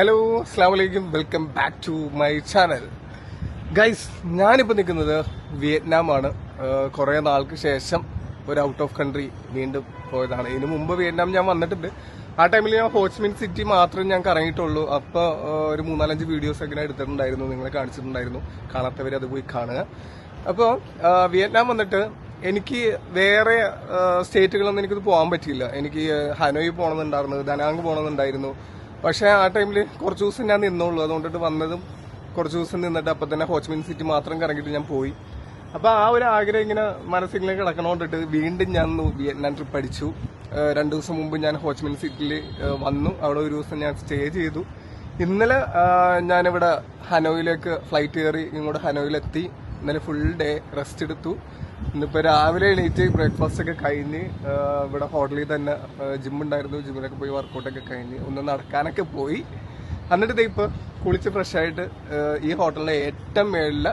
Hello, അസ്സലാമു അലൈക്കും. Welcome back to my channel. Guys, ഞാനിപ്പോൾ നിൽക്കുന്നത് വിയറ്റ്നാമാണ്. കുറേ നാൾക്ക് ശേഷം ഒരു ഔട്ട് ഓഫ് കൺട്രി വീണ്ടും പോയതാണ്. ഇതിനു മുമ്പ് വിയറ്റ്നാം ഞാൻ വന്നിട്ടുണ്ട്. ആ ടൈമിൽ ഞാൻ ഹോച്ച്മിൻ സിറ്റി മാത്രമേ ഞാൻ കറങ്ങിയിട്ടുള്ളൂ. അപ്പോൾ ഒരു 3-4 വീഡിയോസ് ഒക്കെ എടുത്തിട്ടുണ്ടായിരുന്നു, നിങ്ങളെ കാണിച്ചിട്ടുണ്ടായിരുന്നു. കാണാത്തവർ അത് പോയി കാണുക. അപ്പോൾ വിയറ്റ്നാം വന്നിട്ട് എനിക്ക് വേറെ സ്റ്റേറ്റുകളൊന്നും എനിക്കിത് പോകാൻ പറ്റിയില്ല. എനിക്ക് ഹനോയി പോകണമെന്നുണ്ടായിരുന്നു, ദനാങ് പോകണമെന്നുണ്ടായിരുന്നു. പക്ഷേ ആ ടൈമിൽ കുറച്ച് ദിവസം ഞാൻ നിന്നുള്ളൂ. അതുകൊണ്ടിട്ട് വന്നതും കുറച്ച് ദിവസം നിന്നിട്ട് അപ്പം തന്നെ ഹോച്ച്മിൻ സിറ്റി മാത്രം കറങ്ങിയിട്ട് ഞാൻ പോയി. അപ്പോൾ ആ ഒരു ആഗ്രഹം ഇങ്ങനെ മനസ്സിലേക്ക് കിടക്കണോണ്ടിട്ട് വീണ്ടും ഞാൻ വിയറ്റ്നാം ട്രിപ്പ് അടിച്ചു. 2 ദിവസം മുമ്പ് ഞാൻ ഹോച്ച്മിൻ സിറ്റിയിൽ വന്നു. അവിടെ ഒരു ദിവസം ഞാൻ സ്റ്റേ ചെയ്തു. ഇന്നലെ ഞാനിവിടെ ഹനോയിലേക്ക് ഫ്ലൈറ്റ് കയറി ഇങ്ങോട്ട് ഹനോയിലെത്തി. ഇന്നലെ ഫുൾ ഡേ റെസ്റ്റ് എടുത്തു. ഇന്നിപ്പോൾ രാവിലെ എണീറ്റ് ബ്രേക്ക്ഫാസ്റ്റ് ഒക്കെ കഴിഞ്ഞ് ഇവിടെ ഹോട്ടലിൽ തന്നെ ജിമ്മുണ്ടായിരുന്നു. ജിമ്മിലൊക്കെ പോയി വർക്കൗട്ടൊക്കെ കഴിഞ്ഞ് ഒന്ന് നടക്കാനൊക്കെ പോയി. എന്നിട്ട് ഇപ്പോൾ കുളിച്ച് ഫ്രഷായിട്ട് ഈ ഹോട്ടലിലെ ഏറ്റവും മേളിലെ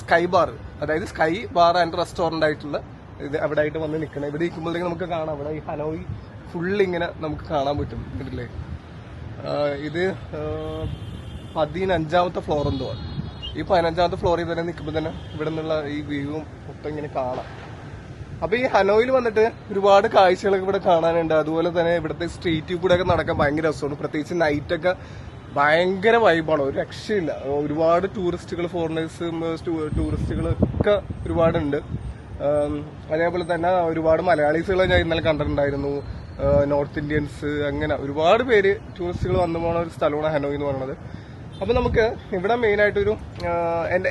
സ്കൈ ബാർ, അതായത് സ്കൈ ബാർ ആൻഡ് റെസ്റ്റോറൻ്റ് ആയിട്ടുള്ള ഇത് അവിടെ ആയിട്ട് വന്ന് നിൽക്കണം. ഇവിടെ ഇരിക്കുമ്പോഴത്തേക്ക് നമുക്ക് കാണാം, ഇവിടെ ഈ ഹനോയി ഫുള്ളിങ്ങനെ നമുക്ക് കാണാൻ പറ്റും. ഇതില്ലേ ഇത് 15ാമത്തെ ഫ്ലോർ എന്തോ. ഈ 15ാമത്തെ ഫ്ലോറിൽ തന്നെ നിൽക്കുമ്പോൾ തന്നെ ഇവിടെ നിന്നുള്ള ഈ വ്യൂവും മൊത്തം ഇങ്ങനെ കാണാം. അപ്പൊ ഈ ഹനോയിൽ വന്നിട്ട് ഒരുപാട് കാഴ്ചകളൊക്കെ ഇവിടെ കാണാനുണ്ട്. അതുപോലെ തന്നെ ഇവിടുത്തെ സ്ട്രീറ്റിൽ കൂടെ ഒക്കെ നടക്കാൻ ഭയങ്കര രസമാണ്. പ്രത്യേകിച്ച് നൈറ്റൊക്കെ ഭയങ്കര വൈബാണ്, ഒരു രക്ഷയില്ല. ഒരുപാട് ടൂറിസ്റ്റുകൾ, ഫോറിനേഴ്സും ടൂറിസ്റ്റുകളൊക്കെ ഒരുപാടുണ്ട്. അതേപോലെ തന്നെ ഒരുപാട് മലയാളീസുകളെ ഞാൻ ഇന്നലെ കണ്ടിട്ടുണ്ടായിരുന്നു. നോർത്ത് ഇന്ത്യൻസ്, അങ്ങനെ ഒരുപാട് പേര് ടൂറിസ്റ്റുകൾ വന്നു പോകുന്ന ഒരു സ്ഥലമാണ് ഹനോയി എന്ന് പറയുന്നത്. അപ്പൊ നമുക്ക് ഇവിടെ മെയിനായിട്ടൊരു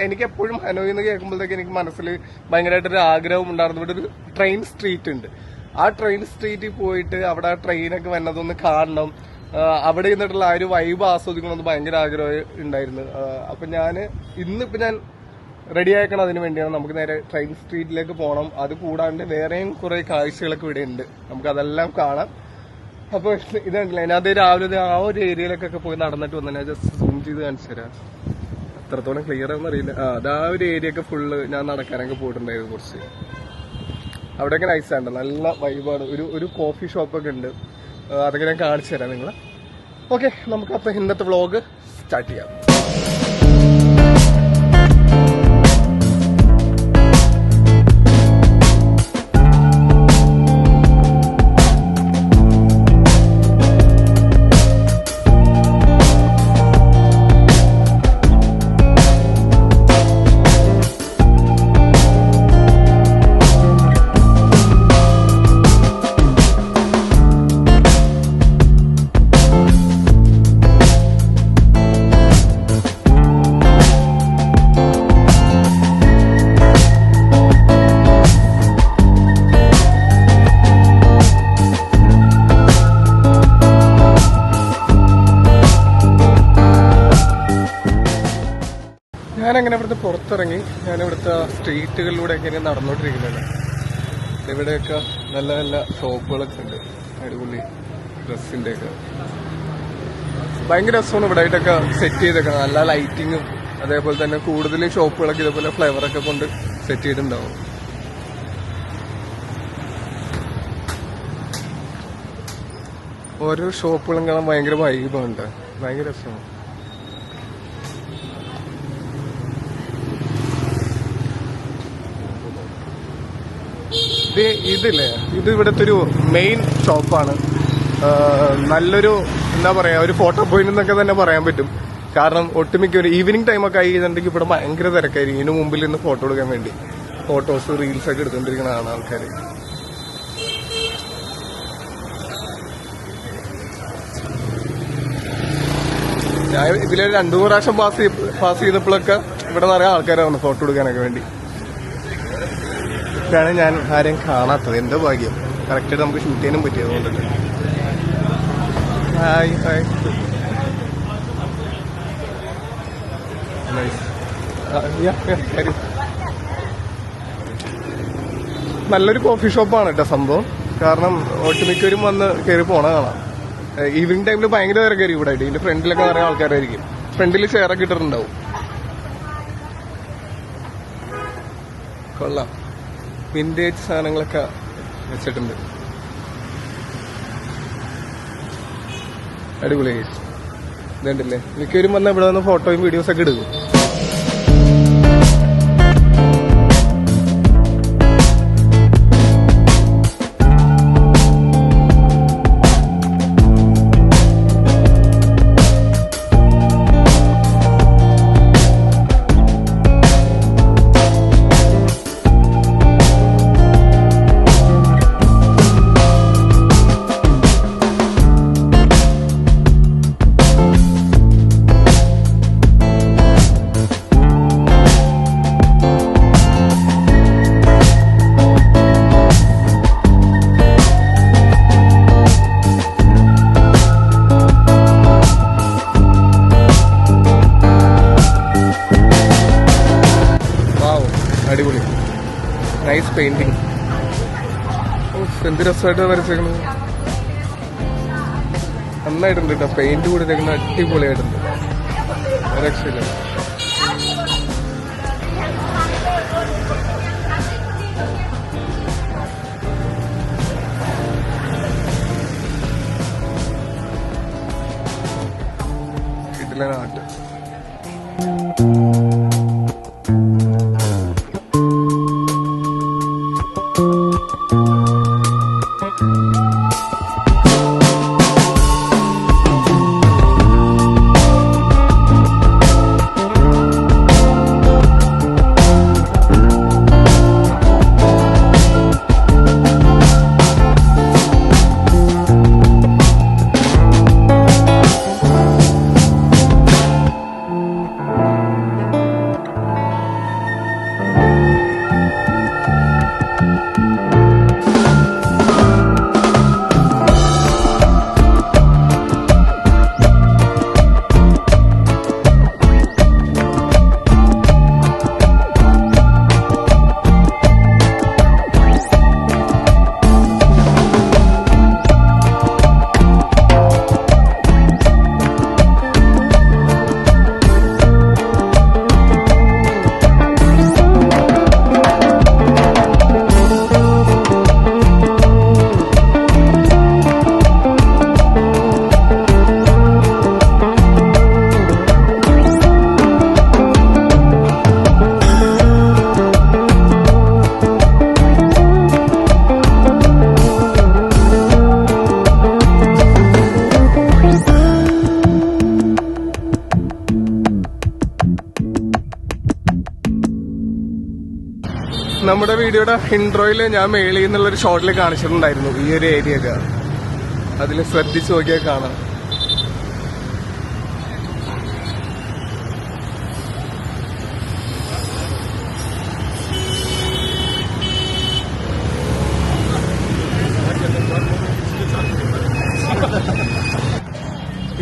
എനിക്ക് എപ്പോഴും ഹനോയി എന്ന് കേൾക്കുമ്പോഴത്തേക്ക് എനിക്ക് മനസ്സിൽ ഭയങ്കരമായിട്ടൊരു ആഗ്രഹം ഉണ്ടായിരുന്നു. ഇവിടെ ഒരു ട്രെയിൻ സ്ട്രീറ്റ് ഉണ്ട്. ആ ട്രെയിൻ സ്ട്രീറ്റിൽ പോയിട്ട് അവിടെ ആ ട്രെയിനൊക്കെ വന്നതൊന്ന് കാണണം, അവിടെ നിന്നിട്ടുള്ള ആ ഒരു വൈബ് ആസ്വദിക്കണമെന്ന് ഭയങ്കര ആഗ്രഹം ഉണ്ടായിരുന്നു. അപ്പൊ ഇന്നിപ്പോ ഞാൻ റെഡി ആക്കണം അതിന് വേണ്ടിയാണ്. നമുക്ക് നേരെ ട്രെയിൻ സ്ട്രീറ്റിലേക്ക് പോകണം. അത് കൂടാണ്ട് വേറെയും കുറെ കാഴ്ചകളൊക്കെ ഇവിടെ ഉണ്ട്, നമുക്ക് അതെല്ലാം കാണാം. അപ്പൊ ഇതുണ്ടല്ലേ, ഞാൻ അത് രാവിലെ ആ ഒരു ഏരിയയിലൊക്കെ പോയി നടന്നിട്ട് വന്നു. ഞാൻ ജസ്റ്റ് സൂം ചെയ്ത് കാണിച്ചു തരാം, എത്രത്തോളം ക്ലിയർ ആണെന്ന് അറിയില്ല. അത് ആ ഒരു ഏരിയ ഒക്കെ ഫുള്ള് ഞാൻ നടക്കാനൊക്കെ പോയിട്ടുണ്ടായിരുന്നു കുറച്ച്. അവിടെയൊക്കെ നൈസാണ്, നല്ല വൈബാണ്. ഒരു കോഫി ഷോപ്പൊക്കെ ഉണ്ട്, അതൊക്കെ ഞാൻ കാണിച്ചു തരാം നിങ്ങളെ. ഓക്കെ, നമുക്ക് അപ്പൊ ഇന്നത്തെ വ്ളോഗ് സ്റ്റാർട്ട് ചെയ്യാം. ഞാനങ്ങനെ ഇവിടുത്തെ പുറത്തിറങ്ങി, ഞാനിവിടുത്തെ സ്ട്രീറ്റുകളിലൂടെയൊക്കെ ഇങ്ങനെ നടന്നുകൊണ്ടിരിക്കുന്നുണ്ട്. ഇവിടെയൊക്കെ നല്ല നല്ല ഷോപ്പുകളൊക്കെ ഉണ്ട്, അടിപൊളി ഡ്രസ്സിൻ്റെ ഒക്കെ. ഭയങ്കര രസമാണ് ഇവിടെ ആയിട്ടൊക്കെ സെറ്റ് ചെയ്തേക്കണം, നല്ല ലൈറ്റിങ്ങും അതേപോലെ തന്നെ കൂടുതലും ഷോപ്പുകളൊക്കെ ഇതേപോലെ ഫ്ലേവറൊക്കെ കൊണ്ട് സെറ്റ് ചെയ്തിട്ടുണ്ടാവും. ഓരോ ഷോപ്പുകളും കാണാൻ ഭയങ്കര വൈബുണ്ട്, ഭയങ്കര രസമാണ്. ഇതില്ലേ, ഇത് ഇവിടുത്തെ ഒരു മെയിൻ ഷോപ്പാണ്. നല്ലൊരു എന്താ പറയാ, ഒരു ഫോട്ടോ പോയിന്റ് എന്നൊക്കെ തന്നെ പറയാൻ പറ്റും. കാരണം ഒട്ടുമിക്ക ഒരു ഈവനിങ് ടൈമൊക്കെ ആയി കഴിഞ്ഞിട്ടുണ്ടെങ്കിൽ ഇവിടെ ഭയങ്കര തിരക്കായിരിക്കും. ഇതിന് മുമ്പിൽ നിന്ന് ഫോട്ടോ എടുക്കാൻ വേണ്ടി ഫോട്ടോസ്, റീൽസ് ഒക്കെ എടുത്തുകൊണ്ടിരിക്കുന്നതാണ് ആൾക്കാർ. ഞാൻ ഇതിലെ 2 പ്രാവശ്യം പാസ് ചെയ്തപ്പോഴൊക്കെ ഇവിടെ നിറയെ ആൾക്കാരാണ് ഫോട്ടോ എടുക്കാനൊക്കെ വേണ്ടി. ാണ് ഞാൻ ആരെയും കാണാത്തത്, എന്റെ ഭാഗ്യം. കറക്റ്റായിട്ട് നമുക്ക് ഷൂട്ട് ചെയ്യാനും പറ്റിയത് കൊണ്ടിട്ട്. ഹായ് ഹായ്, നല്ലൊരു കോഫി ഷോപ്പാണ് കേട്ടോ സംഭവം. കാരണം ഒട്ടുമിക്കവരും വന്ന് കയറി പോണ കാണാം. ഈവനിങ് ടൈമിൽ ഭയങ്കര തിരക്കായിരിക്കും ഇവിടെ ആയിട്ട്. ഇതിന്റെ ഫ്രണ്ടിലൊക്കെ നിറയെ ആൾക്കാരായിരിക്കും. ഫ്രണ്ടിൽ ചെയറൊക്കെ ഇട്ടിട്ടുണ്ടാവും. കൊള്ളാം, വിന്റേജ് സാധനങ്ങളൊക്കെ വെച്ചിട്ടുണ്ട്. അടിപൊളിയായി. ഇതുണ്ടല്ലേ, മിക്കവരും വന്ന് ഇവിടെ വന്ന് ഫോട്ടോയും വീഡിയോസൊക്കെ എടുക്കും. അടിപൊളി, നൈസ് പെയിന്റിങ്. എന്ത് രസമായിട്ട് വരച്ചേക്കുന്നത്, നന്നായിട്ടുണ്ട് കേട്ടോ. പെയിന്റ് കൊടുത്തേക്കുന്നത് അടിപൊളിയായിട്ടുണ്ട്, രക്ഷയില്ല. വീട്ടിലെ നാട്ട് നമ്മുടെ വീഡിയോയുടെ ഇൻട്രോയില് ഞാൻ മേളിൽ നിന്നുള്ളൊരു ഷോട്ടിൽ കാണിച്ചിട്ടുണ്ടായിരുന്നു ഈ ഒരു ഏരിയ ഒക്കെ. അതിൽ ശ്രദ്ധിച്ചു നോക്കിയാൽ കാണാം.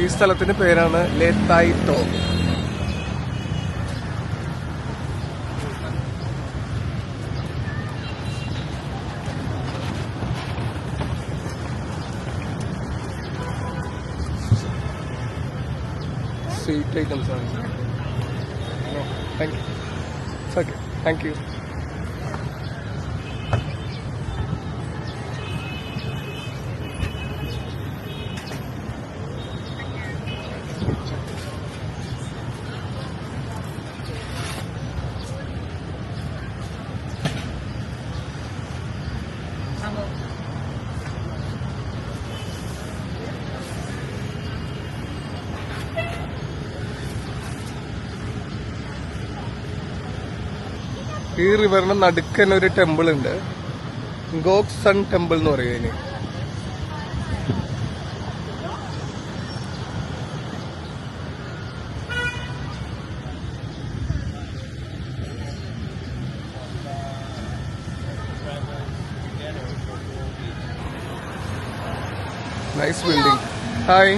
ഈ സ്ഥലത്തിന്റെ പേരാണ് ലേത്തായിട്ടോ. Sweet items are. No, thank you. It's okay. Thank you. ഈ റിവറിന് നടുക്കൻ ഒരു ടെമ്പിൾ ഉണ്ട്, ഗോക് സൺ ടെമ്പിൾ എന്ന് പറയുന്നത്. Nice building. ഹായ്.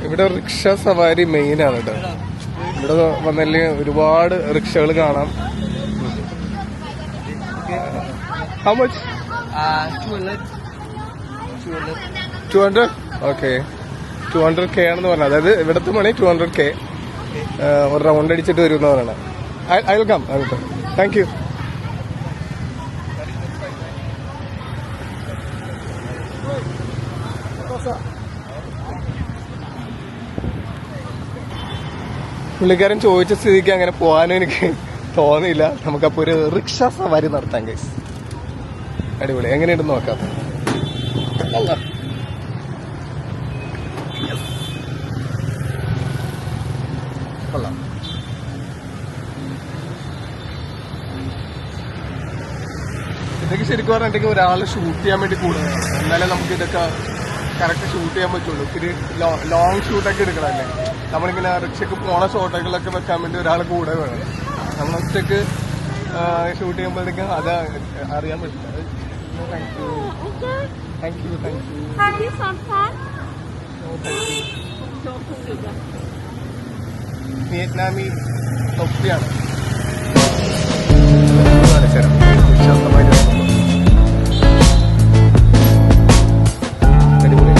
ഇവിടെ റിക്ഷ സവാരി മെയിൻ ആണ് കേട്ടോ. ഇവിടെ വന്നല്ലേ ഒരുപാട് റിക്ഷകൾ കാണാം. How much? 200. 200? ഓക്കെ 200K ആണെന്ന് പറഞ്ഞത്. അതായത് ഇവിടുത്തെ മണി 200K. ഒരു റൗണ്ട് അടിച്ചിട്ട് വരും എന്ന് പറയണത്. I will come. Thank you. പുള്ളിക്കാരൻ ചോദിച്ച സ്ഥിതിക്ക് അങ്ങനെ പോകാനും എനിക്ക് തോന്നിയില്ല. നമുക്കപ്പോൾ ഒരു റിക്ഷ സവാരി നടത്താം ഗൈസ്. അടിപൊളി. എങ്ങനെയുണ്ടെന്ന് നോക്കാം. കൊള്ളാം. ഇതൊക്കെ ശരിക്കും പറഞ്ഞിട്ടുണ്ടെങ്കിൽ ഒരാളെ ഷൂട്ട് ചെയ്യാൻ വേണ്ടി കൂടുതലാണ്. എന്നാലേ നമുക്ക് ഇതൊക്കെ കറക്റ്റ് ഷൂട്ട് ചെയ്യാൻ പറ്റുള്ളൂ. ഇത്തിരി ലോങ് ഷൂട്ടൊക്കെ എടുക്കണമല്ലേ. നമ്മളിങ്ങനെ റിക്ഷയ്ക്ക് പോണ ഷോട്ടുകളൊക്കെ വെക്കാൻ വേണ്ടി ഒരാൾ കൂടെ വേണം. നമ്മൾ ഒറ്റയ്ക്ക് ഷൂട്ട് ചെയ്യുമ്പോഴത്തേക്കും അത് അറിയാൻ പറ്റില്ല. Thank you. വിയറ്റ്നാമി തൊപ്പിയാണ്. അടിപൊളി.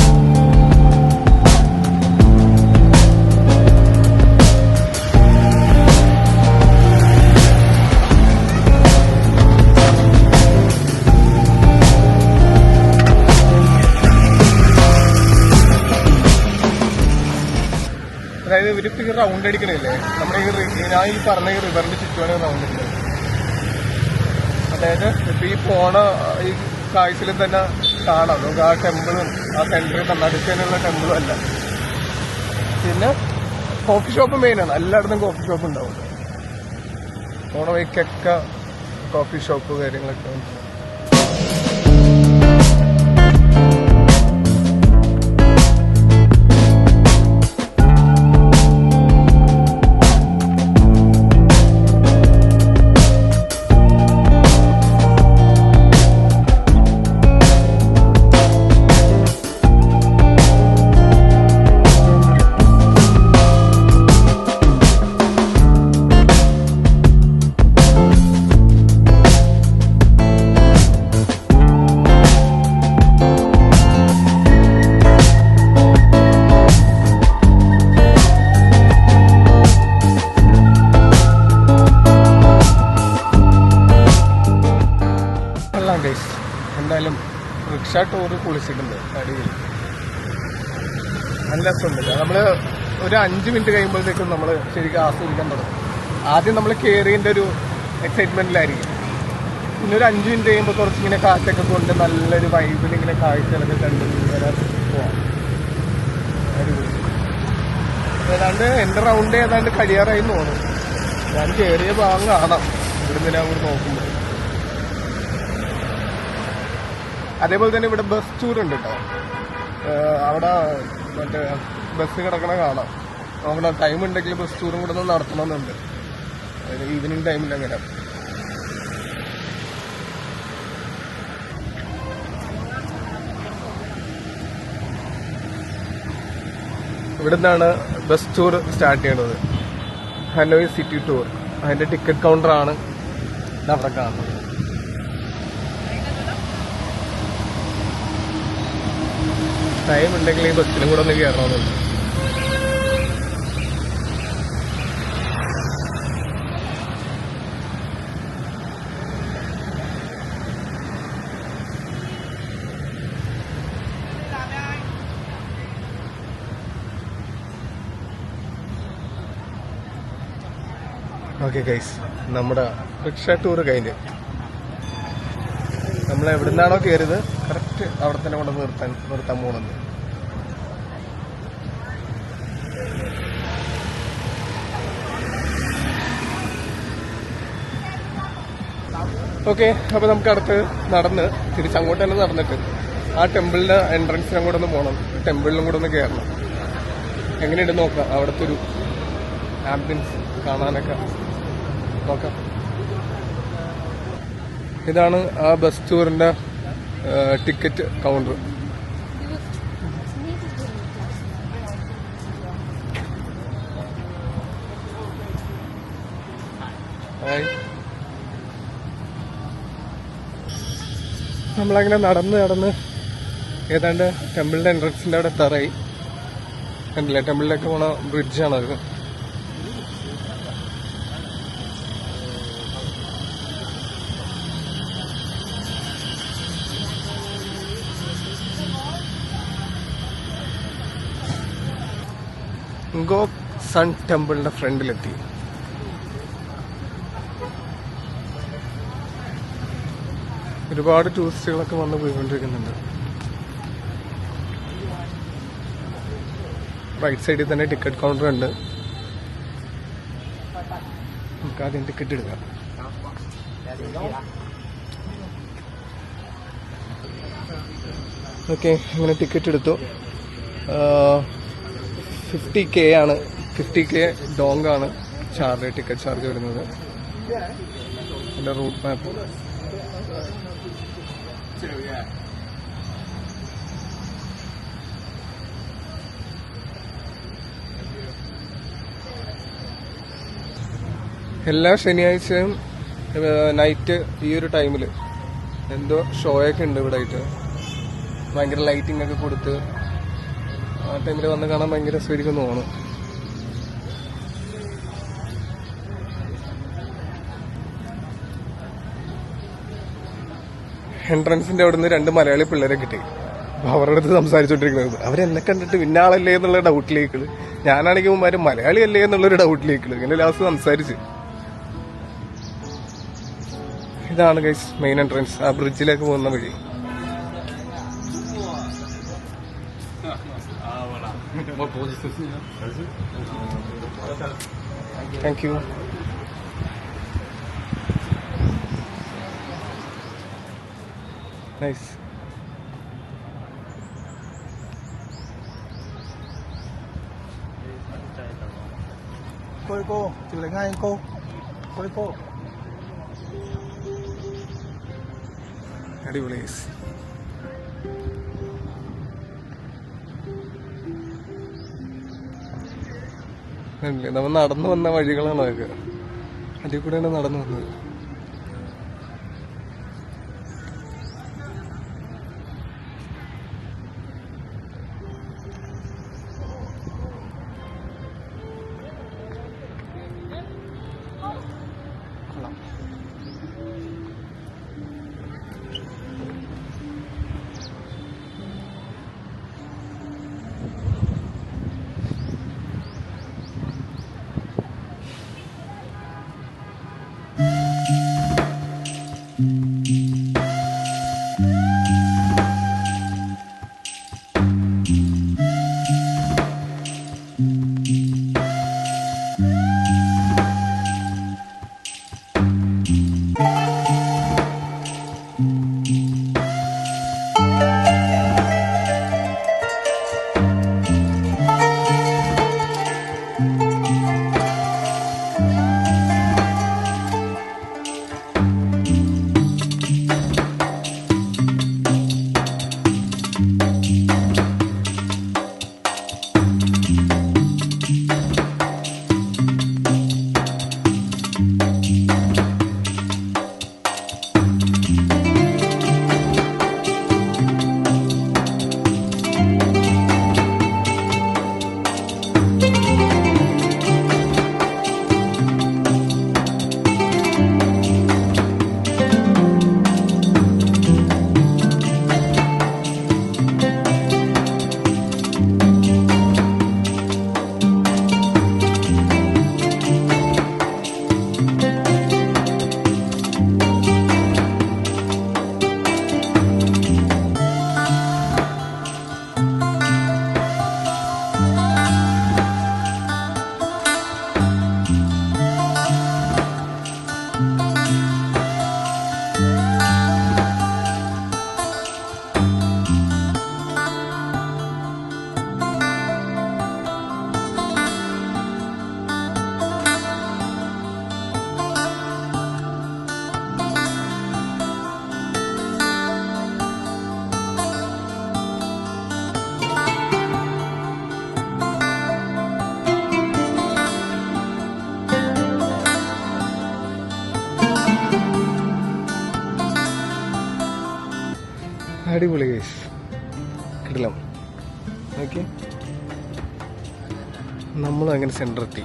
അതായത് ഇവരിപ്പോ ഈ റൗണ്ട് അടിക്കണില്ലേ, നമ്മുടെ ഞാൻ ഈ പറഞ്ഞ ഈ റിവറിന്റെ ചുറ്റുമാണ് റൗണ്ട് അടിക്കുന്നത്. അതായത് ഇപ്പൊ ഈ പോണ ഈ കാഴ്ചയിൽ തന്നെ കാണാം നമുക്ക് ആ ടെമ്പിളും ആ സെന്ററിൽ തന്നെ അടുത്തതിനുള്ള ടെമ്പിളും അല്ല. പിന്നെ കോഫി ഷോപ്പ് മെയിനാണ്. എല്ലായിടത്തും കോഫി ഷോപ്പ് ഉണ്ടാവും. പോണ വഴിക്കൊക്കെ കോഫി ഷോപ്പ് കാര്യങ്ങളൊക്കെ ഉണ്ട്. എന്തായാലും റിക്ഷ ടൂറ് കുളിച്ചിട്ടുണ്ട്. അടിയിൽ നല്ല രസമുണ്ട്. നമ്മള് ഒരു 5 മിനിറ്റ് കഴിയുമ്പോഴത്തേക്കും നമ്മൾ ശരിക്കും ആസ്വദിക്കാൻ തുടങ്ങും. ആദ്യം നമ്മൾ കയറിയതിൻ്റെ ഒരു എക്സൈറ്റ്മെന്റിലായിരിക്കും. പിന്നെ ഒരു 5 മിനിറ്റ് കഴിയുമ്പോൾ കുറച്ചിങ്ങനെ കാറ്റൊക്കെ കൊണ്ട് നല്ലൊരു വൈബിൽ ഇങ്ങനെ കാഴ്ചകളൊക്കെ കണ്ട് വരാൻ പോവാം. അടിപൊളി. ഏതാണ്ട് എൻ്റെ റൗണ്ട് ഏതാണ്ട് കഴിയാറായി തോന്നും. ഞാൻ കയറിയ ഭാഗം കാണാം ഇവിടുന്ന് ഞാൻ അങ്ങോട്ട് നോക്കുമ്പോൾ. അതേപോലെ തന്നെ ഇവിടെ ബസ് ടൂർ ഉണ്ട് കേട്ടോ. അവിടെ മറ്റേ ബസ് കിടക്കണ കാണാം. നോക്കണം, ടൈം ഉണ്ടെങ്കിൽ ബസ് ടൂറും കൂടെ ഒന്ന് നടത്തണമെന്നുണ്ട്. ഈവനിങ് ടൈമിൽ അങ്ങനെ. ഇവിടെ നിന്നാണ് ബസ് ടൂർ സ്റ്റാർട്ട് ചെയ്യണത്. Hanoi city tour. അതിന്റെ ടിക്കറ്റ് കൗണ്ടറാണ് അവിടെ കാണുന്നത്. ടൈം ഉണ്ടെങ്കിൽ ഈ ബസ്സിലും കൂടെ ഒന്ന് കയറണമെന്നുണ്ട്. ഓക്കെ ഗൈസ്, നമ്മുടെ റിക്ഷ ടൂർ കഴിഞ്ഞ് നമ്മൾ എവിടുന്നാണോ കയറിയത് കറക്റ്റ് അവിടെ തന്നെ കൊണ്ട് നിർത്താൻ പോകുന്നത്. ഓക്കെ, അപ്പോൾ നമുക്ക് അടുത്ത് നടന്ന് തിരിച്ചങ്ങോട്ട് തന്നെ നടന്നിട്ട് ആ ടെമ്പിളിന്റെ എൻട്രൻസിനും കൂടെ ഒന്ന് പോകണം. ടെമ്പിളിലും കൂടെ ഒന്ന് കയറണം. എങ്ങനെയുണ്ട് നോക്കാം. അവിടുത്തെ ഒരു ആംബിയൻസ് കാണാനൊക്കെ നോക്കാം. ഇതാണ് ആ ബസ് ടൂറിന്റെ ടിക്കറ്റ് കൗണ്ടർ. നമ്മളങ്ങനെ നടന്ന് ഏതാണ്ട് ടെമ്പിളിന്റെ എൻട്രൻസിന്റെ അവിടെ എത്താറായി. കണ്ടില്ല, ടെമ്പിളിലേക്ക് പോണ ബ്രിഡ്ജാണ് അത്. ഗോക് സൺ ടെമ്പിളിന്റെ ഫ്രണ്ടിലെത്തി. ഒരുപാട് ടൂറിസ്റ്റുകളൊക്കെ വന്ന് പോയിക്കൊണ്ടിരിക്കുന്നുണ്ട്. റൈറ്റ് സൈഡിൽ തന്നെ ടിക്കറ്റ് കൗണ്ടർ ഉണ്ട്. നമുക്ക് ആദ്യം ടിക്കറ്റ് എടുക്കാം. ഓക്കെ, അങ്ങനെ ടിക്കറ്റ് എടുത്തു. 50K ആണ്. 50K ഡോങ് ആണ് ടിക്കറ്റ് ചാർജ് വരുന്നത്. എൻ്റെ റൂട്ട് മാപ്പ്. എല്ലാ ശനിയാഴ്ചയും നൈറ്റ് ഈ ഒരു ടൈമിൽ എന്തോ ഷോയൊക്കെ ഉണ്ട് ഇവിടെ ആയിട്ട്. ഭയങ്കര ലൈറ്റിംഗ് ഒക്കെ കൊടുത്ത് ആ ടൈമിൽ വന്ന് കാണാൻ ഭയങ്കര രസമായിരിക്കും തോന്നുന്നു. എൻട്രൻസിന്റെ അവിടെ നിന്ന് 2 മലയാളി പിള്ളേരെ കിട്ടി. അപ്പൊ അവരുടെ അടുത്ത് സംസാരിച്ചോണ്ടിരിക്കുന്നത് അവരെന്നെ കണ്ടിട്ട് ഇന്നാളല്ലേ എന്നുള്ള ഡൗട്ടിലേക്ക്, ഞാനാണെങ്കിൽ മുമ്പാര് മലയാളി അല്ലേ എന്നുള്ളൊരു ഡൗട്ടിലേക്ക് ഇങ്ങനെ ലാസ്റ്റ് സംസാരിച്ച്. ഇതാണ് ഗൈസ് മെയിൻ എൻട്രൻസ്, ആ ബ്രിഡ്ജിലേക്ക് പോകുന്ന വഴി. Thank you. Nice. cô chụp lại ngay cô cô. അടിപൊളി. നമ്മൾ നടന്നു വന്ന വഴികളാണ് അതൊക്കെ. അതിൽ കൂടെയാണ് നടന്നു വന്നത്. അടിപൊളി ഗൈസ്. കിടിലം. ഓക്കെ, നമ്മൾ അങ്ങനെ സെൻറ്റർ എത്തി.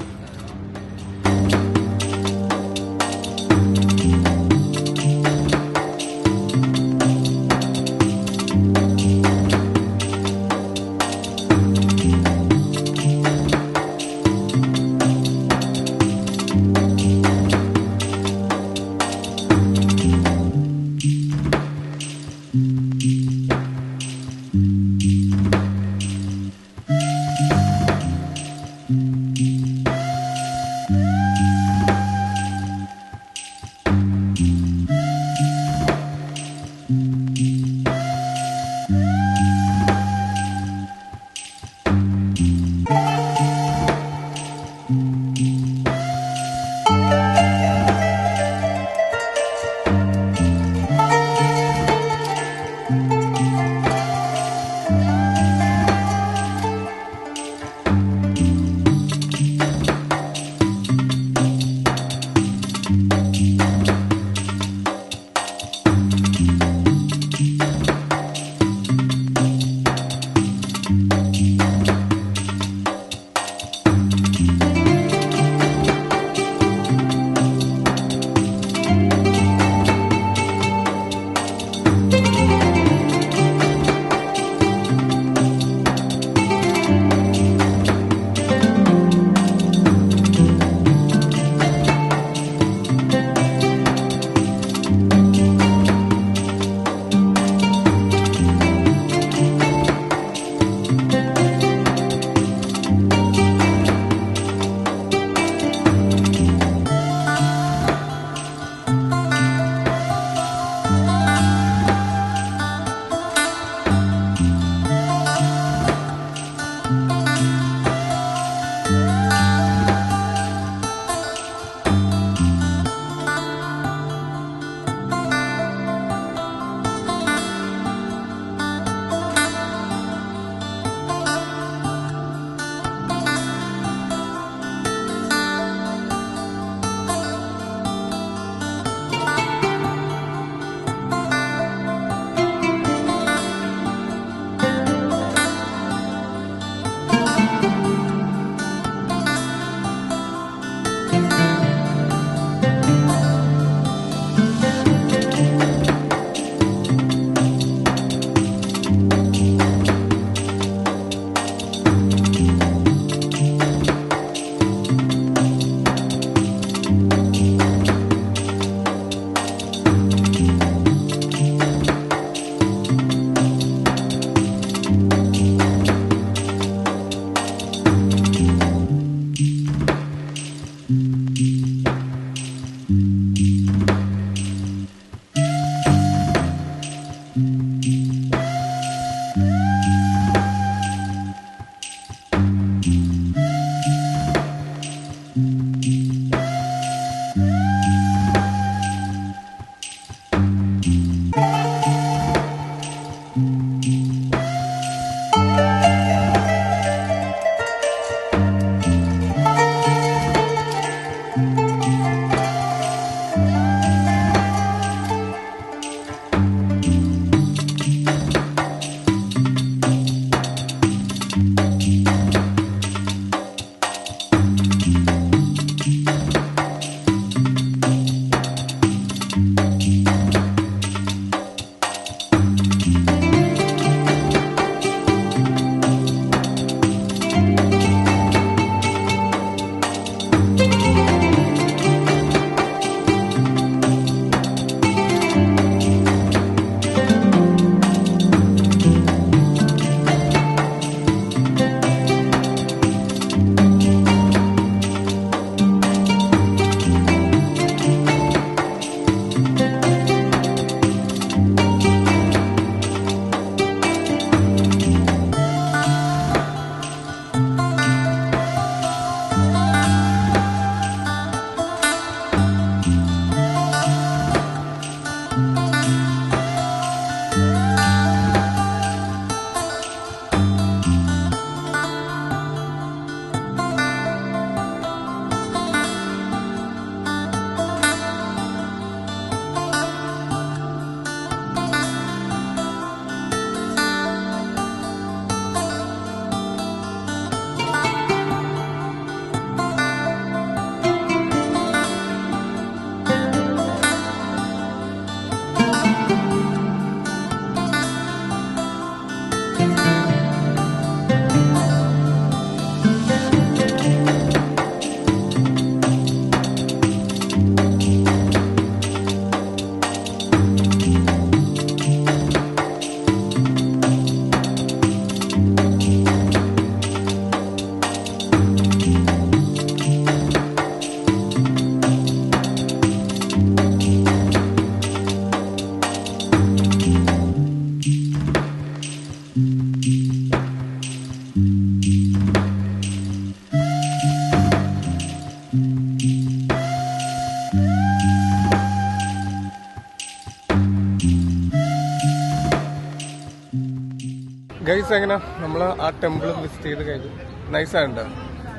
ഗൈസ് എങ്ങനെ നമ്മൾ ആ ടെമ്പിൾ വിസിറ്റ് ചെയ്ത് കഴിഞ്ഞു. നൈസാണ്.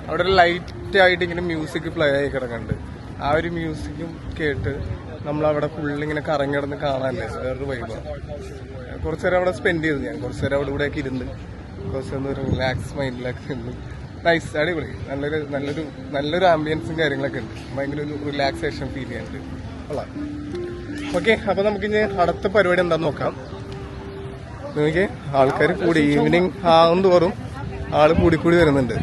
അവിടെ ഒരു ലൈറ്റ് ആയിട്ട് ഇങ്ങനെ മ്യൂസിക് പ്ലേ ആയി കിടക്കുന്നുണ്ട്. ആ ഒരു മ്യൂസിക്കും കേട്ട് നമ്മളവിടെ ഫുള്ളിങ്ങനെ കറങ്ങി കിടന്ന് കാണാനല്ലേ വേറൊരു വൈബാണ്. കുറച്ചു നേരം അവിടെ സ്പെൻഡ് ചെയ്തു. ഞാൻ കുറച്ചു നേരം അവിടെ ഇവിടെയൊക്കെ ഇരുന്ന് കുറച്ചൊന്ന് റിലാക്സ് മൈൻഡിലൊക്കെ ഇരുന്ന് നൈസ്, അടിപൊളി. നല്ലൊരു ആംബിയൻസും കാര്യങ്ങളൊക്കെ ഉണ്ട്. ഭയങ്കര ഒരു റിലാക്സേഷൻ ഫീൽ ചെയ്യാനുണ്ട്. കൊള്ളാം. ഓക്കെ, അപ്പൊ നമുക്കിനി അടുത്ത പരിപാടി എന്താന്ന് നോക്കാം. നോക്കിയേ, ആൾക്കാർ കൂടി ഈവനിങ് ആകും തോറും ആള് കൂടി വരുന്നുണ്ട്.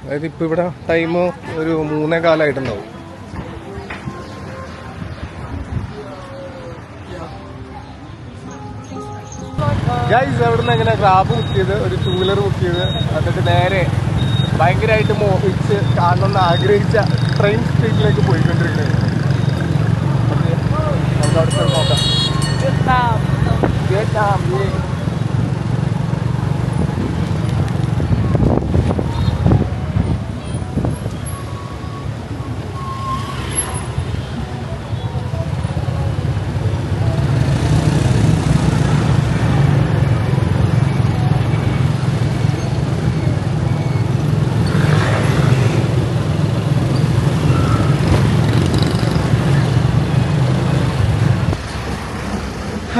അതായത് ഇപ്പൊ ഇവിടെ ടൈം ഒരു 3:15 ഗൈസ്. അവിടുന്ന് എങ്ങനെ ഗ്രാബ് ബുക്ക് ചെയ്ത് ഒരു 2 വീലർ ബുക്ക് ചെയ്ത് എന്നിട്ട് നേരെ ഭയങ്കരമായിട്ട് മോഹിച്ച് കാണണമെന്ന് ആഗ്രഹിച്ച ട്രെയിൻ സ്ട്രീറ്റിലേക്ക് പോയിക്കൊണ്ടിരിക്കുന്നത്. നമുക്ക് അവിടെ നോക്കാം. വിയറ്റ്നാം.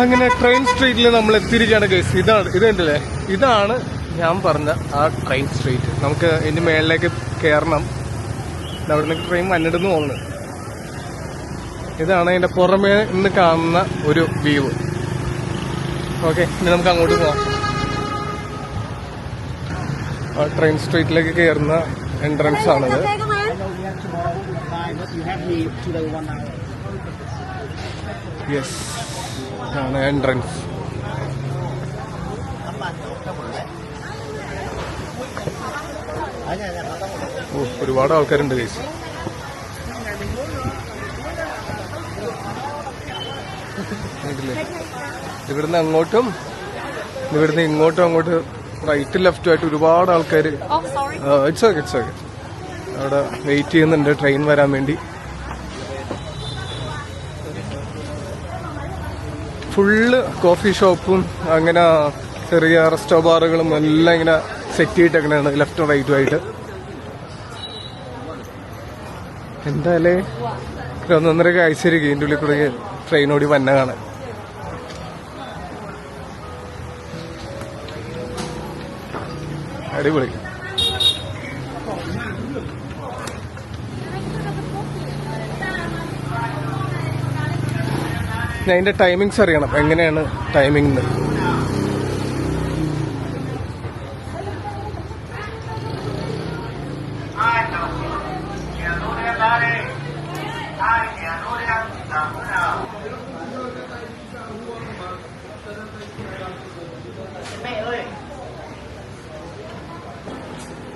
അങ്ങനെ ട്രെയിൻ സ്ട്രീറ്റിൽ നമ്മൾ എത്തിയിരിക്കുകയാണ് ഗൈസ്. ഇതുണ്ടല്ലേ, ഇതാണ് ഞാൻ പറഞ്ഞ ആ ട്രെയിൻ സ്ട്രീറ്റ്. നമുക്ക് ഇതിന്റെ മേളിലേക്ക് കയറണം. അവിടെ നിന്ന് ട്രെയിൻ വന്നിടുന്ന് തോന്നുന്നത്. ഇതാണ് അതിന്റെ പുറമേ നിന്ന് കാണുന്ന ഒരു വ്യൂ. ഓക്കെ, ഇനി നമുക്ക് അങ്ങോട്ട് പോവാം. ആ ട്രെയിൻ സ്ട്രീറ്റിലേക്ക് കയറുന്ന എൻട്രൻസ് ആണിത്. യെസ്, ആണ് എൻട്രൻസ്. ഒരുപാട് ആൾക്കാരുണ്ട് കേസ്. ഇവിടുന്ന് അങ്ങോട്ടും ഇവിടുന്ന് ഇങ്ങോട്ടും അങ്ങോട്ട് റൈറ്റും ലെഫ്റ്റും ആയിട്ട് ഒരുപാട് ആൾക്കാർ ഇറ്റ്സ് ഓക്കെ അവിടെ വെയിറ്റ് ചെയ്യുന്നുണ്ട് ട്രെയിൻ വരാൻ വേണ്ടി. ഫുള്ള് കോഫി ഷോപ്പും അങ്ങനെ ചെറിയ റെസ്റ്റോ ബാറുകളും എല്ലാം ഇങ്ങനെ സെറ്റ് ചെയ്തിട്ടൊക്കെയാണ് ലെഫ്റ്റും റൈറ്റും ആയിട്ട്. എന്തായാലേ 1.5 ആഴ്ചയായിരിക്കും ഇതിൻ്റെ ഉള്ളിൽ കൂടെ ട്രെയിൻ ഓടി വന്ന കാണാൻ. അടിപൊളി. ഞാൻ അതിന്റെ ടൈമിങ്സ് അറിയണം, എങ്ങനെയാണ് ടൈമിംഗ്.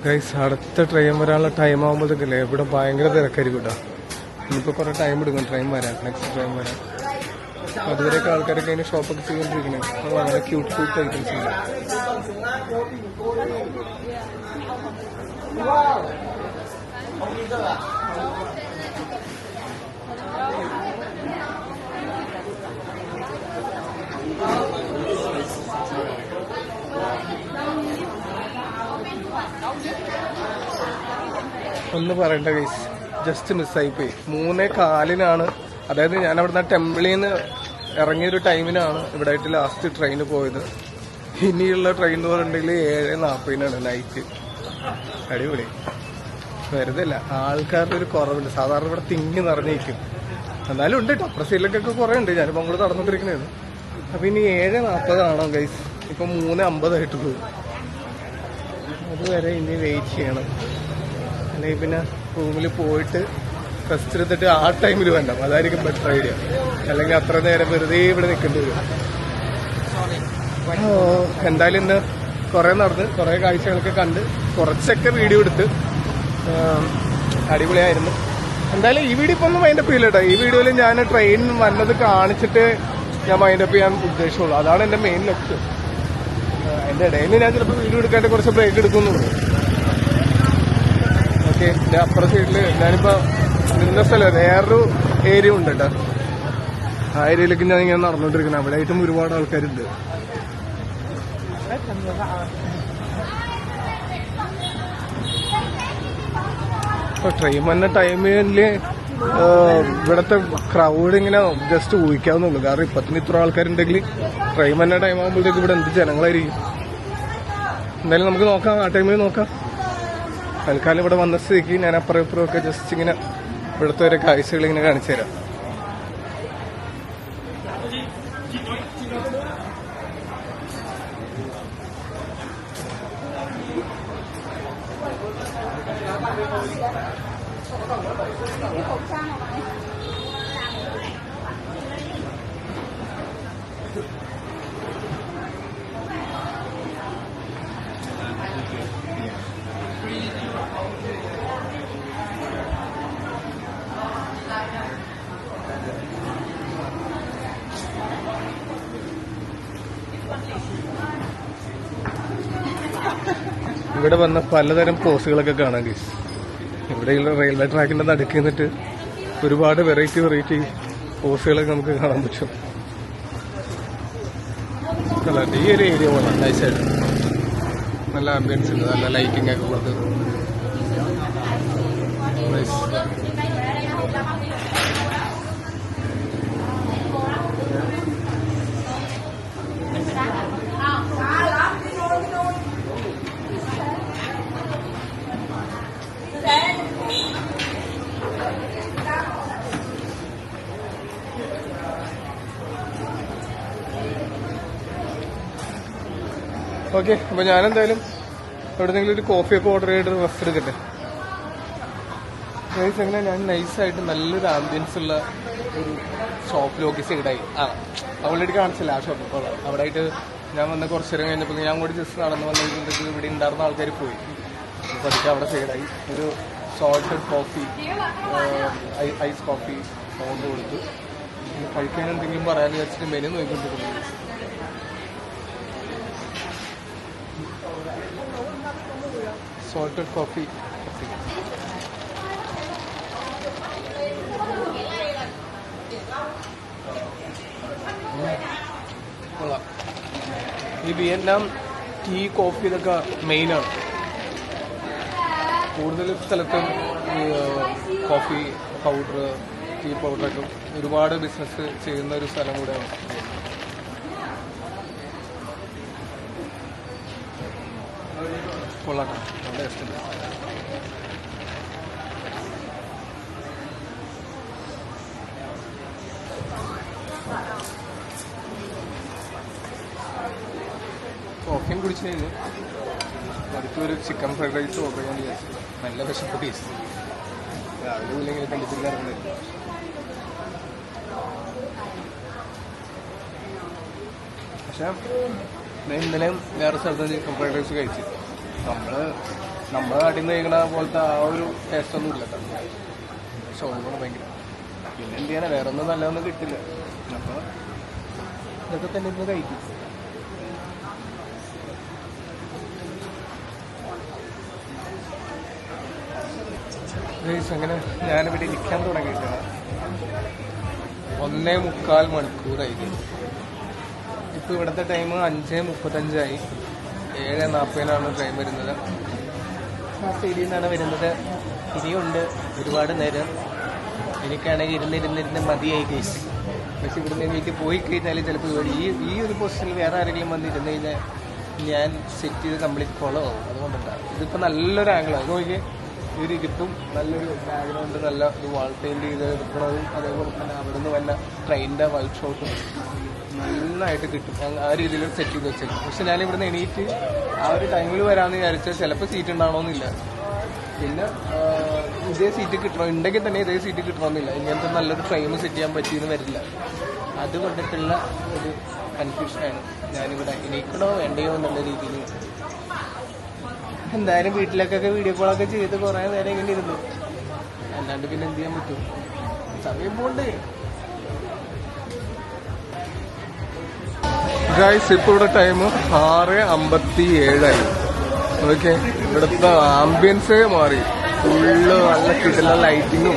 ഗൈസ്, അടുത്ത ട്രെയിൻ വരാനുള്ള ടൈം ആകുമ്പോഴത്തേക്കല്ലേ ഇവിടെ ഭയങ്കര തിരക്കായിരിക്കും കേട്ടോ. ഇനിയിപ്പോൾ കുറെ ടൈം എടുക്കും ട്രെയിൻ വരാൻ, നെക്സ്റ്റ് ട്രെയിൻ വരാൻ. അതുവരെയൊക്കെ ആൾക്കാരൊക്കെ അതിന് ഷോപ്പൊക്കെ ചെയ്തുകൊണ്ടിരിക്കണേ. അപ്പോൾ വളരെ ക്യൂട്ട് ഐറ്റംസ് ഉണ്ട്. ഒന്ന് പറയണ്ട ഗൈസ്, ജസ്റ്റ് മിസ്സായിപ്പോയി. 3:15 അതായത് ഞാൻ അവിടുന്ന് ടെമ്പിളിൽ നിന്ന് ഇറങ്ങിയൊരു ടൈമിനാണ് ഇവിടെ ആയിട്ട് ലാസ്റ്റ് ട്രെയിന് പോയത്. ഇനിയുള്ള ട്രെയിൻ എന്ന് പറഞ്ഞിട്ടുണ്ടെങ്കിൽ 7:40 നൈറ്റ്. അടിപൊളി. വെറുതെ അല്ല, ആൾക്കാരുടെ ഒരു കുറവുണ്ട്. സാധാരണ ഇവിടെ തിങ്ങി നിറഞ്ഞിരിക്കും. എന്നാലും ഉണ്ട് കേട്ടോ, അപ്പുറ സൈഡിലേക്കൊക്കെ കുറേ ഉണ്ട്. ഞാനിപ്പോൾ അങ്ങോട്ട് നടന്നുകൊണ്ടിരിക്കണേന്ന്. അപ്പം ഇനി 7:40 ഗൈസ്. ഇപ്പം 3:50 അതുവരെ ഇനി വെയിറ്റ് ചെയ്യണം. അല്ലെങ്കിൽ പിന്നെ റൂമിൽ പോയിട്ട് റെസ്റ്റ് എടുത്തിട്ട് ആ ടൈമിൽ വരണം. അതായിരിക്കും ബെറ്റർ ഐഡിയ. അല്ലെങ്കിൽ അത്ര നേരം വെറുതെ ഇവിടെ നിൽക്കേണ്ടി വരും. എന്തായാലും ഇന്ന് കുറെ നടന്ന് കുറെ കാഴ്ചകളൊക്കെ കണ്ട് കുറച്ചൊക്കെ വീഡിയോ എടുത്ത് അടിപൊളിയായിരുന്നു. എന്തായാലും ഈ വീഡിയോ ഇപ്പൊ ഒന്നും മൈൻഡപ്പ് ചെയ്യില്ല കേട്ടോ. ഈ വീഡിയോയിൽ ഞാൻ ട്രെയിൻ വന്നത് കാണിച്ചിട്ട് ഞാൻ മൈൻഡപ്പ് ചെയ്യാൻ ഉദ്ദേശമുള്ളൂ. അതാണ് എന്റെ മെയിൻ ലക്ഷ്യം. എന്റെ ഇടയിൽ ഞാൻ ചിലപ്പോൾ വീഡിയോ എടുക്കാണ്ട് കുറച്ച് ബ്രേക്ക് എടുക്കുന്നുള്ളൂ. ഓക്കെ, അപ്പുറ സൈഡിൽ ഞാനിപ്പോ നിന്ന സ്ഥലം വേറൊരു ഏരിയ ഉണ്ട് കേട്ടോ. ആ ഏരിയയിലേക്ക് ഞാൻ ഇങ്ങനെ നടന്നുകൊണ്ടിരിക്കുന്നത്. അവിടെ ആയിട്ടും ഒരുപാട് ആൾക്കാരുണ്ട്. ഇപ്പൊ ട്രെയിൻ വന്ന ടൈമില് ഇവിടത്തെ ക്രൗഡ് ഇങ്ങനെ ജസ്റ്റ് ഊഹിക്കാവുന്നുള്ളൂ. കാരണം ഇപ്പത്തിന് ഇത്ര ആൾക്കാരുണ്ടെങ്കിൽ ട്രെയിൻ വന്ന ടൈം ആകുമ്പോഴത്തേക്ക് ഇവിടെ എന്ത് ജനങ്ങളായിരിക്കും. എന്തായാലും നമുക്ക് നോക്കാം, ആ ടൈമിൽ നോക്കാം. തൽക്കാലം ഇവിടെ വന്ന സ്ഥിതിക്ക് ഞാൻ അപ്പുറം ഇപ്പുറം ഒക്കെ ജസ്റ്റ് ഇങ്ങനെ ഇവിടുത്തെ ഒരു കാഴ്ചകൾ ഇങ്ങനെ കാണിച്ചു തരാം. ഇവിടെ വന്ന പലതരം പോസുകളൊക്കെ കാണാൻ ഗൈസ്. ഇവിടെയുള്ള റെയിൽവേ ട്രാക്കിന്റെ നടുക്ക് നിന്നിട്ട് ഒരുപാട് വെറൈറ്റി പോസുകളൊക്കെ നമുക്ക് കാണാൻ പറ്റും. ഈ ഒരു ഏരിയ പോലെ നൈസായിട്ട് നല്ല ആംബിയൻസ് ഉണ്ട്, നല്ല ലൈറ്റിംഗ് ഒക്കെ കൊടുത്ത്. ഓക്കെ, അപ്പൊ ഞാനെന്തായാലും എവിടെന്നെങ്കിലും ഒരു കോഫിയൊക്കെ ഓർഡർ ചെയ്തിട്ട് റെസ്റ്റ് എടുക്കട്ടെ. അങ്ങനെ ഞാൻ നൈസായിട്ട് നല്ലൊരു ആംബിയൻസ് ഉള്ള ഒരു ഷോപ്പിലൊക്കെ സൈഡായി ഓൾറെഡി കാണിച്ചില്ല ആ ഷോപ്പ്. അപ്പോൾ അവിടെ ആയിട്ട് ഞാൻ വന്ന കുറച്ച് നേരം കഴിഞ്ഞപ്പോൾ ഞാൻ കൂടി ജസ്റ്റ് നടന്ന് വന്നിട്ടുണ്ടെങ്കിൽ ഇവിടെ ഉണ്ടായിരുന്ന ആൾക്കാർ പോയി. അപ്പോൾ അതൊക്കെ അവിടെ സൈഡായി ഒരു salted coffee, ice coffee order കൊടുത്തു. കഴിക്കാൻ എന്തെങ്കിലും പറയാൻ വെച്ചിട്ട് മെനു നോക്കിക്കൊണ്ടിരുന്നു. സോൾട്ടഡ് കോഫി കൊള്ളാം. ഈ വിയറ്റ്നാം ടീ കോഫി ഇതൊക്കെ മെയിനാണ്. കൂടുതൽ സ്ഥലത്തും ഈ കോഫി പൗഡർ, ടീ പൗഡറൊക്കെ ഒരുപാട് ബിസിനസ് ചെയ്യുന്ന ഒരു സ്ഥലം കൂടെയാണ്. കൊള്ളാട്ടോ, നല്ല ടേസ്റ്റ്. കോഫിയും കുടിച്ചു കഴിഞ്ഞു. അടുത്തൊരു ചിക്കൻ ഫ്രൈഡ് റൈസ് ഓർഡർ ചെയ്യാൻ വിചാരിച്ചു. നല്ല വിശപ്പ് ടേസ്റ്റ്. രാവിലെ ഇല്ലെങ്കിൽ കണ്ടിട്ടില്ലായിരുന്നു. പക്ഷെ ഇന്നലെയും വേറെ സ്ഥലത്ത് ചിക്കൻ ഫ്രൈഡ് റൈസ് കഴിച്ചു. നമ്മുടെ നാട്ടിൽ നിന്ന് കഴിക്കണ പോലത്തെ ആ ഒരു ടേസ്റ്റ് ഒന്നും ഇല്ല. ഷോർമ ഭയങ്കര. പിന്നെ എന്ത് ചെയ്യാനാ, വേറെ ഒന്നും നല്ലതൊന്നും കിട്ടില്ല. അപ്പോൾ ഇതൊക്കെ തന്നെ ഇന്ന് കഴിക്കും. അങ്ങനെ ഞാനിവിടെ ഇരിക്കാൻ തുടങ്ങിയിട്ടാണ് 1.25 മണിക്കൂറായി. ഇപ്പോൾ ഇവിടുത്തെ ടൈം 5:35. 7:40 ട്രെയിൻ വരുന്നത്. ആ സൈഡിൽ നിന്നാണ് വരുന്നത്. ഇനിയുണ്ട് ഒരുപാട് നേരം. എനിക്കാണെങ്കിൽ ഇരുന്നിരുന്നിരുന്ന് മതിയായി കേസ്. പക്ഷെ ഇവിടുന്ന് വീട്ടിൽ പോയി കഴിഞ്ഞാൽ ചിലപ്പോൾ ഈ ഒരു പൊസിഷനിൽ വേറെ ആരെങ്കിലും വന്നിരുന്ന് കഴിഞ്ഞാൽ ഞാൻ സെറ്റ് ചെയ്ത് കംപ്ലീറ്റ് ഫോളോ ആവും. അതുകൊണ്ടുണ്ടാകും. ഇതിപ്പോൾ നല്ലൊരു ആംഗിളാണ്. നോക്കിയേ, ഈ ഒരു ഇരിപ്പും നല്ലൊരു ബാക്ക്ഗ്രൗണ്ട്, നല്ല ഒരു വാൾ പെയിൻറ് ചെയ്ത് എടുക്കുന്നതും അതേപോലെ തന്നെ അവിടെ നിന്ന് വന്ന ട്രെയിനിൻ്റെ വൈറ്റ് ഷോട്ടും നന്നായിട്ട് കിട്ടും. ആ രീതിയിൽ സെറ്റ് ചെയ്ത് വെച്ചേക്കും. പക്ഷെ ഞാൻ ഇവിടുന്ന് എണീറ്റ് ആ ഒരു ടൈമിൽ വരാമെന്ന് വിചാരിച്ചാൽ ചിലപ്പോൾ സീറ്റ് ഉണ്ടാവണമെന്നില്ല. പിന്നെ ഇതേ സീറ്റ് കിട്ടണം, ഉണ്ടെങ്കിൽ തന്നെ ഇതേ സീറ്റ് കിട്ടണമെന്നില്ല. ഇങ്ങനത്തെ നല്ലൊരു ഫ്രെയിം സെറ്റ് ചെയ്യാൻ പറ്റിയെന്ന് വരില്ല. അതുകൊണ്ടിട്ടുള്ള ഒരു കൺഫ്യൂഷനാണ്. ഞാനിവിടെ എണീക്കണോ വേണ്ടയോ എന്നുള്ള രീതിയിൽ. എന്തായാലും വീട്ടിലേക്കൊക്കെ വീഡിയോ കോളൊക്കെ ചെയ്ത് കുറേ നേരം ഇങ്ങനെ ഇരുന്നു. അല്ലാണ്ട് പിന്നെ എന്ത് ചെയ്യാൻ പറ്റും, സമയം പോണ്ടേ. ഗൈസ്, ഇപ്പോൾ ഇവിടെ ടൈം 6:57. ഓക്കെ, ഇവിടുത്തെ ആംബിയൻസേ മാറി. ഫുള്ള് നല്ല കിട്ടുന്ന ലൈറ്റിങ്ങും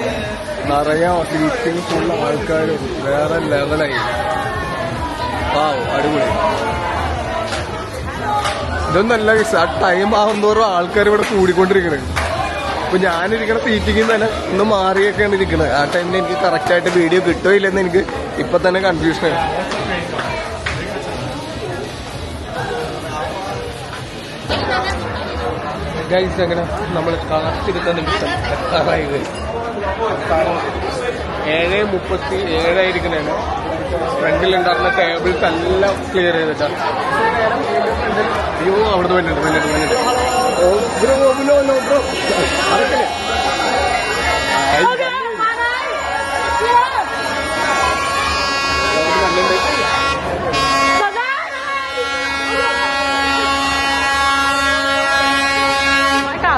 നിറയെ സീറ്റിംഗ് ഫുൾ ആൾക്കാരും വേറെ ലെവലായി. അടിപൊളി. ഇതൊന്നല്ല ആ ടൈം ആവുന്നോറും ആൾക്കാർ ഇവിടെ കൂടിക്കൊണ്ടിരിക്കുന്നത്. ഇപ്പൊ ഞാനിരിക്കണ സീറ്റിങ്ങിൽ തന്നെ ഒന്ന് മാറിയൊക്കെയാണ് ഇരിക്കുന്നത്. ആ ടൈമിൽ എനിക്ക് കറക്റ്റായിട്ട് വീഡിയോ കിട്ടോ ഇല്ലെന്ന് എനിക്ക് ഇപ്പൊ തന്നെ കൺഫ്യൂഷനാണ്. ഗൈസ് അങ്ങനെ നമ്മൾ കാത്തിരുത്ത നിമിഷം എത്താറായത് 7:37 ആയിരിക്കണേന്. ഫ്രണ്ടിലുണ്ടായിരുന്ന ടേബിൾസ് എല്ലാം ക്ലിയർ ചെയ്തിട്ടാണ്. അയ്യോ അവിടെ വേണ്ടിട്ട് ബ്രോ അതൊക്കെ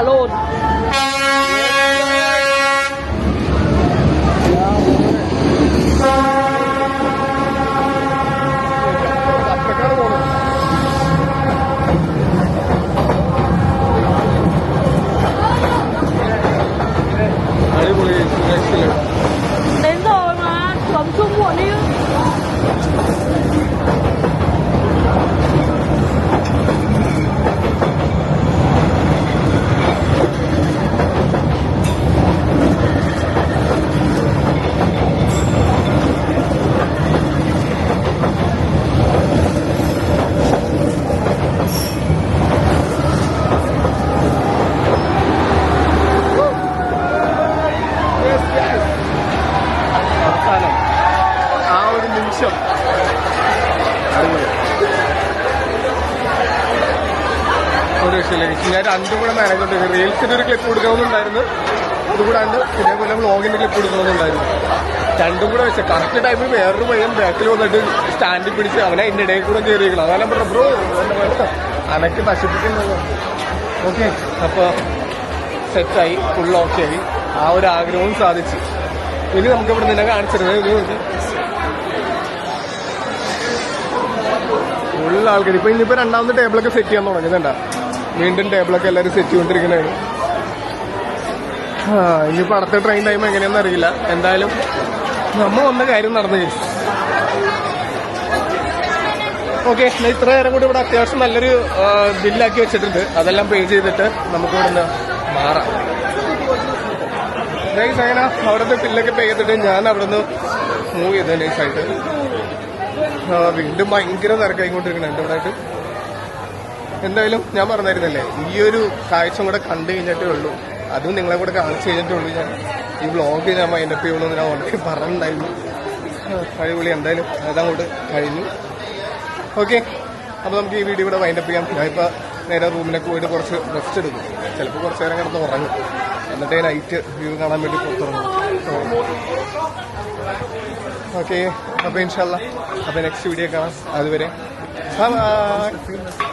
lồn. Đến rồi mà, bấm chuông muộn đi. ഒരു രക്ഷയില്ല. ഞാൻ രണ്ടും കൂടെ മാനേജ് ചെയ്തിട്ടുണ്ട്. റീൽസിന്റെ ഒരു ക്ലിപ്പ് കൊടുക്കണമെന്നുണ്ടായിരുന്നു, അതുകൂടാണ്ട് ഇതേപോലെ വ്ളോഗിന്റെ ക്ലിപ്പ് കൊടുക്കണമെന്നുണ്ടായിരുന്നു. രണ്ടും കൂടെ വെച്ച കറക്റ്റ് ടൈമിൽ വേറൊരു പയ്യൻ ബാക്കിൽ വന്നിട്ട് സ്റ്റാൻഡിൽ പിടിച്ച് അവനെ അതിന്റെ ഇടയിൽ കൂടെ കയറിയിരിക്കണം. അതാണ് പറഞ്ഞ ബ്രോ അനക്ക് നശിപ്പിക്കുന്നത്. ഓക്കെ, അപ്പൊ സെറ്റായി, ഫുൾ ഓക്കെ ആയി. ആ ഒരു ആഗ്രഹവും സാധിച്ചു. ഇനി നമുക്ക് ഇവിടെ നിന്നെ കാണിച്ചിരുന്നത് ഫുൾ ആൾക്കാർ. ഇപ്പൊ ഇനിയിപ്പോ രണ്ടാമത്തെ ടേബിളൊക്കെ സെറ്റ് ചെയ്യാൻ തുടങ്ങുന്നുണ്ട. വീണ്ടും ടേബിളൊക്കെ എല്ലാവരും സെറ്റ് ചെയ്തുകൊണ്ടിരിക്കുന്നതാണ്. ഇനിയിപ്പോ അടുത്ത ട്രെയിൻ ടൈം എങ്ങനെയാണെന്ന് അറിയില്ല. എന്തായാലും നമ്മൾ വന്ന കാര്യം നടന്നു കഴിച്ചു. ഓക്കെ, ഇത്ര നേരം കൂടി ഇവിടെ അത്യാവശ്യം നല്ലൊരു ബില്ലാക്കി വെച്ചിട്ടുണ്ട്. അതെല്ലാം പേ ചെയ്തിട്ട് നമുക്ക് ഇവിടെ നിന്ന് മാറാം. അങ്ങനെ അവിടുത്തെ ബില്ലൊക്കെ പേ ചെയ്തിട്ട് ഞാൻ അവിടെ നിന്ന് മൂവ് ചെയ്ത നൈസായിട്ട്. വീണ്ടും ഭയങ്കര തിരക്കായിക്കൊണ്ടിരിക്കുന്നുണ്ട് ഇവിടെ ആയിട്ട്. എന്തായാലും ഞാൻ പറഞ്ഞായിരുന്നല്ലേ, ഈ ഒരു കാഴ്ച കൂടെ കണ്ടു കഴിഞ്ഞിട്ടേ ഉള്ളൂ, അതും നിങ്ങളെ കൂടെ കാണിച്ചു കഴിഞ്ഞിട്ടേ ഉള്ളൂ ഞാൻ ഈ വ്ളോഗ് ഞാൻ മൈൻഡപ്പ് ചെയ്യുള്ളൂ എന്ന് ഞാൻ ഓൾറെഡി പറഞ്ഞിട്ടുണ്ടായിരുന്നു. അടിപൊളി. എന്തായാലും അതങ്ങോട്ട് കഴിഞ്ഞു. ഓക്കെ, അപ്പോൾ നമുക്ക് ഈ വീഡിയോ ഇവിടെ വൈൻഡപ്പ് ചെയ്യാം. ഞാനിപ്പോൾ നേരെ റൂമിലേക്ക് പോയിട്ട് കുറച്ച് റെസ്റ്റ് എടുക്കും. ചിലപ്പോൾ കുറച്ച് നേരം കിടന്ന് ഉറങ്ങും. എന്നിട്ട് നൈറ്റ് വ്യൂ കാണാൻ വേണ്ടി പുറത്തിറങ്ങും. ഓക്കെ, അപ്പോൾ ഇൻഷാല്ലാ അപ്പോൾ നെക്സ്റ്റ് വീഡിയോ കാണാം. അതുവരെ ബൈ.